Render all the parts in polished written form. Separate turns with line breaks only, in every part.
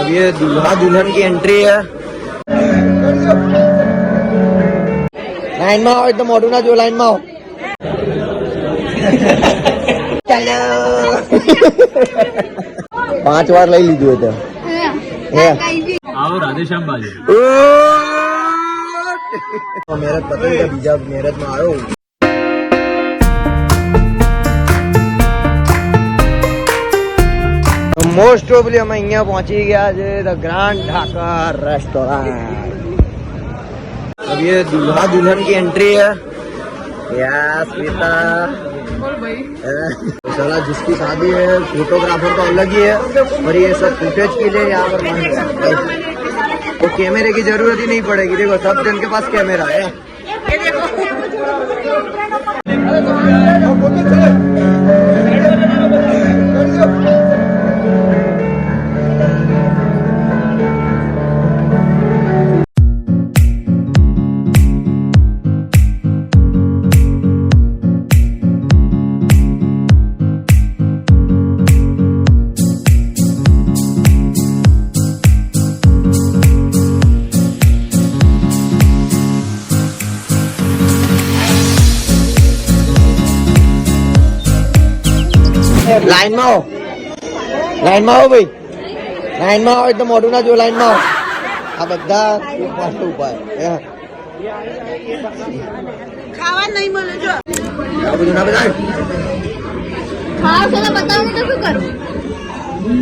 अब ये दूल्हा दुल्हन की एंट्री है। लाइन में आओ, एकदम मोटू ना जो लाइन में आओ। चलो 5 વાર લઈ લીધું હતું।
આવો રાધેશ્યામ બાજુ
મેરેજ પતંગ કે બીજા મેરેજ માં આવ્યો। મોસ્ટ ઓફલી અમે અહીંયા પહોંચી ગયા છે ધ ગ્રાન્ડ ઠાकर रेस्टोरेंट। अब ये दूल्हा दुल्हन की एंट्री है। यस बेटा साला जिसकी शादी है फोटोग्राफर तो अलग ही है और ये सब फुटेज के लिए यहाँ पर तो कैमरे की जरूरत ही नहीं पड़ेगी। देखो सब जन के पास कैमरा है। लाइन में आओ, लाइन में आओ भाई, लाइन में आओ, एकदम मोटू ना जो लाइन में आओ। आ બધા ऊपर
ખાવા નહીં મળે જો
આ બધું ના બતાવ
ખાવા સલા બતાવ ને તો શું કરું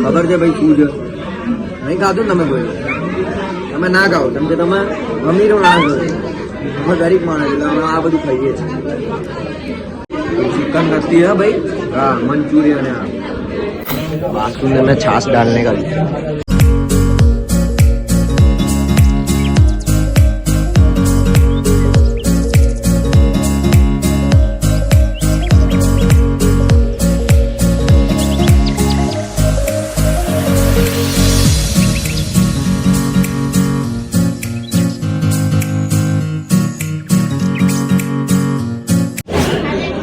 ખબર છે ભાઈ શું છે નહીં ખાધું ને તમે કોઈ તમે ના ખાઓ કેમ કે તમે અમીરો ના છો અમે ગરીબ માણસ એટલે અમે આ બધું ખાઈએ છીએ। चिकन रखती है भाई, हाँ मंचूरियन है। बासुंदी में छाछ डालने का भी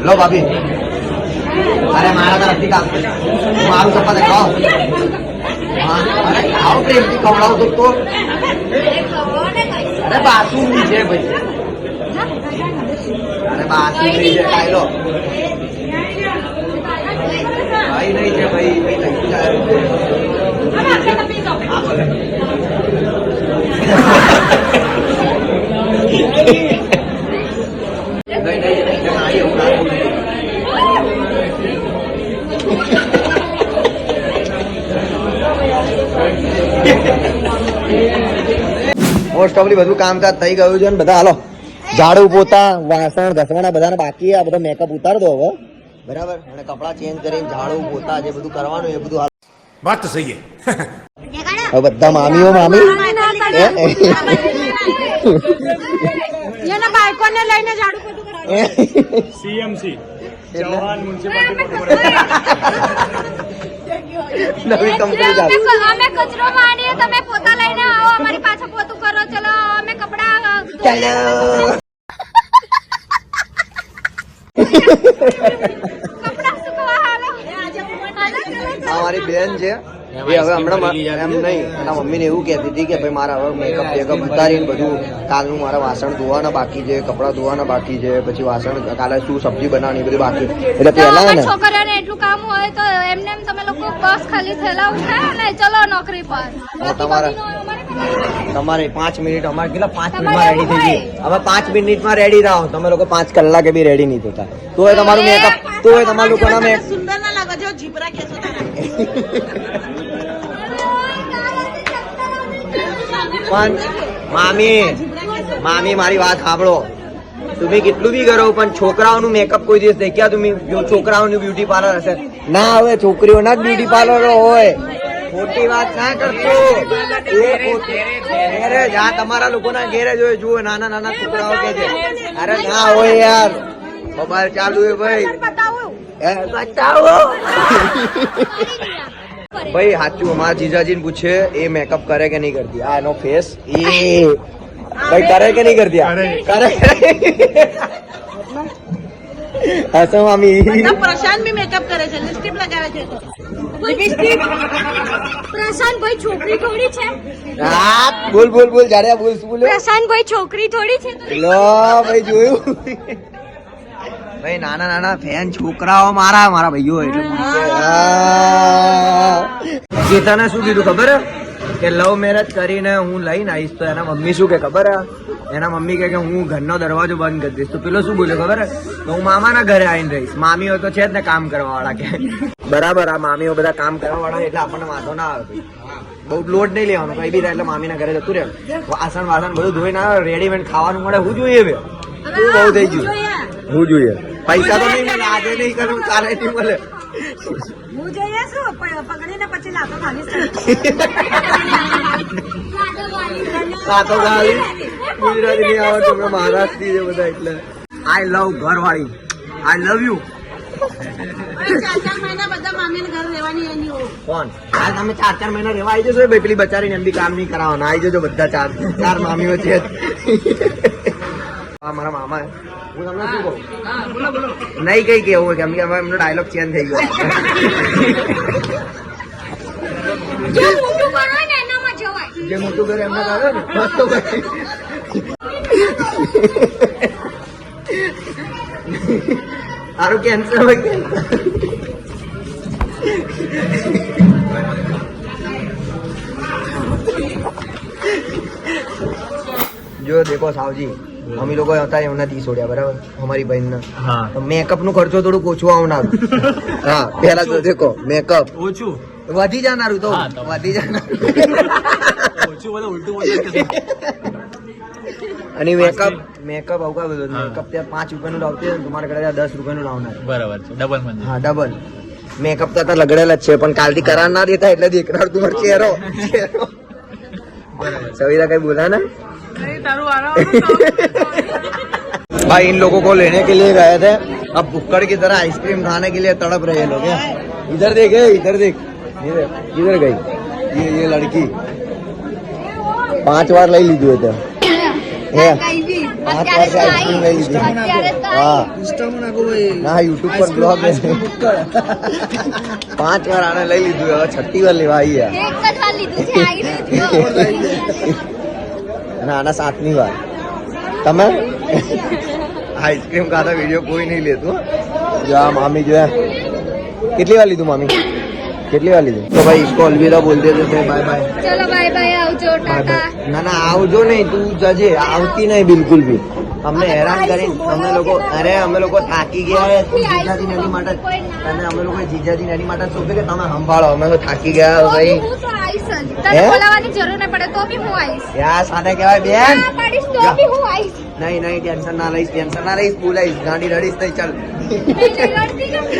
लो भाभी। अरे मारा तरफ काम मारू सब खाओ। अरे खाओ प्रेम की खवड़ाओ तो अरे बासुंदी है भाई, अरे बासुंदी है खाई लो भाई। नहीं है भाई મોસ્ટ ઓફલી બધું કામકાજ થઈ ગયું છે ને બધા હાલો ઝાડુ પોતા વાસણ ઘસવાના બધાને બાકી આ બધો મેકઅપ ઉતાર દો હવે બરાબર અને કપડા ચેન્જ કરીને ઝાડુ પોતા જે બધું કરવાનું એ બધું
વાત તો સહી
હવે બધા મામીઓ મામી
એના બાળકોને લઈને ઝાડુ પોતું કરાવે
સીએમસી ચૌહાણ મ્યુનિસિપાલિટી
નવી કંપની ચાલુ।
અમે કચરો મારીએ તમે પોતા લઈને આવો અમારી પાછળ પોતું કરો ચલો અમે કપડા
ચાલો
કપડા સુકવા હાલો
અમારી બેન છે એ હવે હમણાં એમ નહીં એના મમ્મીને એવું કહેતી હતી કે ભાઈ મારા હવે મેકઅપ બેકઅપ ઉતારીને બધું કાલનું મારા વાસણ ધોવાના બાકી છે, કપડાં ધોવાના બાકી છે, પછી વાસણ કાલે શું સબ્જી બનાવવાની બધું બાકી એટલે પેલા ને
છોકરાને એટલું કામ હોય તો એમને તમે લોકો બસ ખાલી થેલા ઉઠાય અને ચલો નોકરી પર
તમારે 5 મિનિટ અમારે કેટલા 5 મિનિટમાં રેડી થઈ ગઈ હવે 5 મિનિટમાં રેડી રહો તમે લોકો 5 કલાકે બી રેડી નહીં થતા તોય તમારું મેકઅપ તોય તમારા લોકોના મેકઅપ
સુંદર ના લાગે જો જીબરા કેસો
પણ મામી મારી વાત સાંભળો તમે કેટલું બી કરો પણ છોકરાઓનું મેકઅપ કોઈ દિવસ દેખ્યા તમે જો છોકરાઓનું બ્યુટી પાર્લર હશે ના હવે છોકરીઓના જ બ્યુટી પાર્લર હોય ખોટી વાત ના કરશો ગેરેજ હા તમારા લોકોના ગેરેજ હોય જુઓ નાના નાના છોકરાઓ કે છે અરે ના હોય યાર મોબાઈલ ચાલુ હોય ભાઈ બતાવો ભાઈ સાચું અમારા જીજાજી ને પૂછે એ મેકઅપ કરે કે નહીં કરતી આ એનો ફેસ એ ભાઈ કરે કે નહીં કરતી કરે હસો મામી
પ્રશાંત બી મેકઅપ કરે છે લિપસ્ટિક લગાવે છે પ્રશાંતભાઈ છોકરી થોડી છે.
હા બોલ બોલ બોલ જાડ્યા બોલ શું બોલ્યો?
પ્રશાંતભાઈ છોકરી થોડી છે.
લો ભાઈ જોયું ભાઈ નાના નાના ફેન છોકરાઓ મારા ભાઈઓ એટલે ચેતને શું કીધું ખબર હે? કે લવ મેરેજ કરીને હું લઈને આવીશ તો એના મમ્મી શું કે ખબર હે? એના મમ્મી કે હું ઘરનો દરવાજો બંધ કરી દઈશ. તો પેલો શું બોલ્યો ખબર હે? તો હું મામાના ઘરે આવીને રહીશ. મામીઓ તો છે જ ને કામ કરવા વાળા કે બરાબર. આ મામીઓ બધા કામ કરવા વાળા એટલે આપણને વાંધો ના આવે ભાઈ. બહુ લોડ નહીં લેવાનો, કઈ બી થાય એટલે મામીના ઘરે જતું રહે. વાસણ બધું ધોઈને આવે, રેડીમેડ ખાવાનું મળે. હું જોઈએ બે તું બહુ થઈ ગયું. હું જોઈએ પૈસા તો નહીં મળે, આજે નહીં કરું ચાલે નહીં મળે.
હું જોઈએ શું પકડીને પછી લાતો ખાલી
સાતો ગાલી ગુજરાતી નહીં આવે તો મહારાષ્ટ્રી છે બધા એટલે આઈ લવ ઘરવાળી, આઈ લવ યુ.
4 મહિના બધા મામીને ઘર રહેવાની એની
કોણ હાલ તમે 4 મહિના રહેવા આવી જશો ભાઈ? પેલી બચારીને એમ બી કામ નહીં કરાવવાના. આવી જજો બધા ચાર મામીઓ છે. મારા મામા હું તમને શું કહું નહીં કઈ કેવું કેમ કે હવે એમનો ડાયલોગ ચેન્જ થઈ ગયો.
જે મોટું કરો ને એનામાં જવાય.
જે મોટું કરે એમને કરે ને મસ્ત કરે. તારું કેન્સર હોય કેન્સર. જો દેખો સાવજી અમે લોકો હતા એમના 30 છોડ્યા બરાબર અમારી બહેનના. મેકઅપ નું ખર્ચો થોડુંક ઓછું આવનારું. હા પેલા તો દેખો મેકઅપ
ઓછું
વધી જનારું તો
હા, તો.
વધી જનારું.
ઓછું બોલે ઉલટું બોલે
અને મેકઅપ આવું કા બધું મેકઅપ ત્યાં 5 રૂપિયાનું લાવતી હોય ને તમારા ઘરે 10 રૂપિયાનું લાવનાર.
બરાબર છે ડબલ મંજિલ.
હા ડબલ. મેકઅપ તો અત્યારે લગડેલા જ છે પણ કાલથી કરાર ના દેતા એટલે દેખનાર તમારો ચહેરો. सविता कहीं बोला ना? भाई इन लोगों को लेने के लिए गए थे, अब भुक्कड़ की तरह आइसक्रीम खाने के लिए तड़प रहे लोग हैं. इधर देख इधर गई ये लड़की 5 बार લઈ લીધું હતું. 5 વાર આઈસ્ક્રીમ લઈ લીધી. હા ના યુટ્યુબ પર બ્લોગ 5 વાર આને લઈ લીધું, હવે 6ઠ્ઠી વાર લેવા આવી અને આના 7મી વાર. તમે આઈસ્ક્રીમ ખાતા વિડીયો કોઈ નહીં લેતું. જો આ મામી જોયા કેટલી વાર લીધું? મામી કેટલી વાર લીધું? તો ભાઈ इसको अलविदा बोल देते थे. Bye bye.
चलो बाय बाय આવજો ટાટા.
ના ના આવજો નહીં, તું જજે. આવતી નહીં બિલકુલ બી. અમને હેરાન કરીને અમે લોકો થાકી ગયા જીજાજી નાની માટે. અને અમે લોકો જીજાજી નાની માટે સોંપે કે તમે સંભાળો, અમે તો થાકી ગયા ભાઈ.
હું તો આવીશ જ. તને બોલાવવાની જરૂર નહીં પડે તો બી હું આવીશ.
યાર સાને કહેવાય બેન.
ના પાડીશ તો બી હું આવીશ.
નહીં ટેન્શન ના લઈશ બોલાઈશ. ગાડી રડીશ નહીં ચાલ.
નહીં લડતી નથી.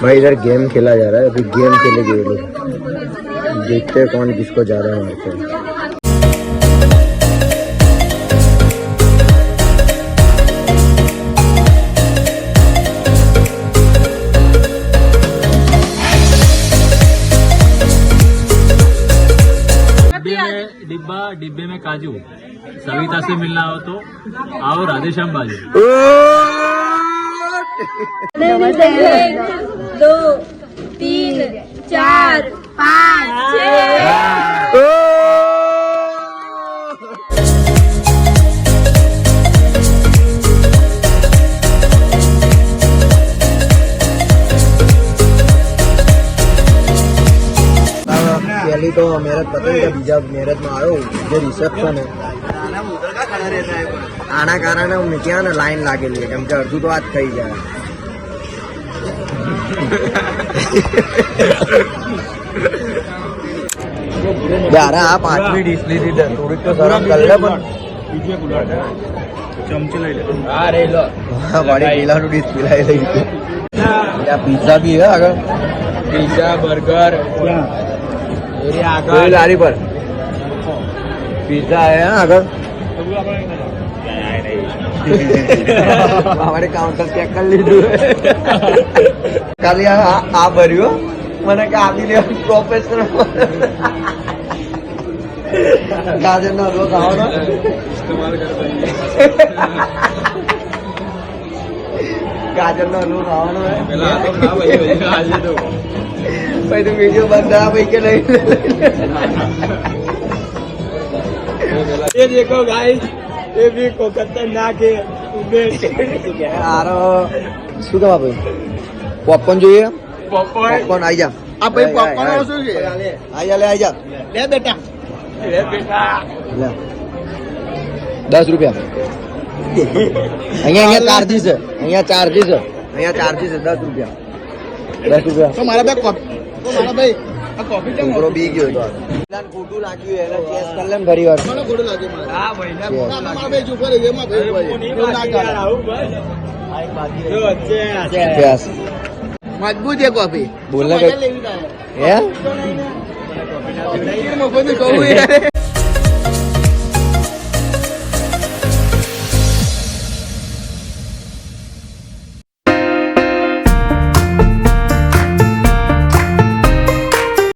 भाई इधर गेम खेला जा रहा है, अभी गेम खेलेंगे ये लोग. देखते हैं कौन किसको ज्यादा मारते हैं.
डिब्बे में काजू. सविता से मिलना हो तो आओ राधेश्याम बाजू.
1 2 3 4 5 6
पहली तो मेहनत पता नहीं बीजा मेहनत में आयो जो रिसेप्शन है आना कारण मैं क्या ना लाइन लागेली केम के अर्धु तो आज थी जाए. यार आ 5મી ડીશ લીધી છે, થોડીક તો શરમ કર લે. પણ
ચમચી લઈ લે.
હા વાડી પીલાનું ડીશ પીલાઈ લઈ. ત્યાં પિઝા બી હે આગળ
પિઝા બર્ગર
આગળ લારી પર પિઝા હે આગળ हमारे काउंटर चेक कर लीजिए खाली आ भर्यो मैंने कहा आप ही प्रोफेशनल गाजर ना लो खाओ ना गाजर ना लो खाओ ना भाई तो वीडियो बंदा भाई के नहीं ये देखो गाइस ये भी कोलकाता ना के આરો શું કહેવા ભાઈ પોપકોર્ન જોઈએ પોપકોર્ન આવી જા
આ ભાઈ પોપકોર્ન શું છે
આવી જા લે આવી જા
લે બેટા
લે 10 રૂપિયા અહીંયા ચાર્જીસ છે અહીંયા ચાર્જીસ છે 10 રૂપિયા 10 રૂપિયા
તો મારા ભાઈ તો મારા ભાઈ આ કોફી કેમ
છોકરો બી ગયો તો ખોટું લાગ્યું એને ચેસ કરી લે ને ફરી વાર
મને ખોટું લાગે મારે
હા ભાઈ
ના મારા ભાઈ ચૂપ રહી એમાં ભાઈ એવું ના કરે
ચેસ
મજબૂત છે કોફી
બોલને
મજા
કઈ
લેવી તારે
હે
મફત કહું યાર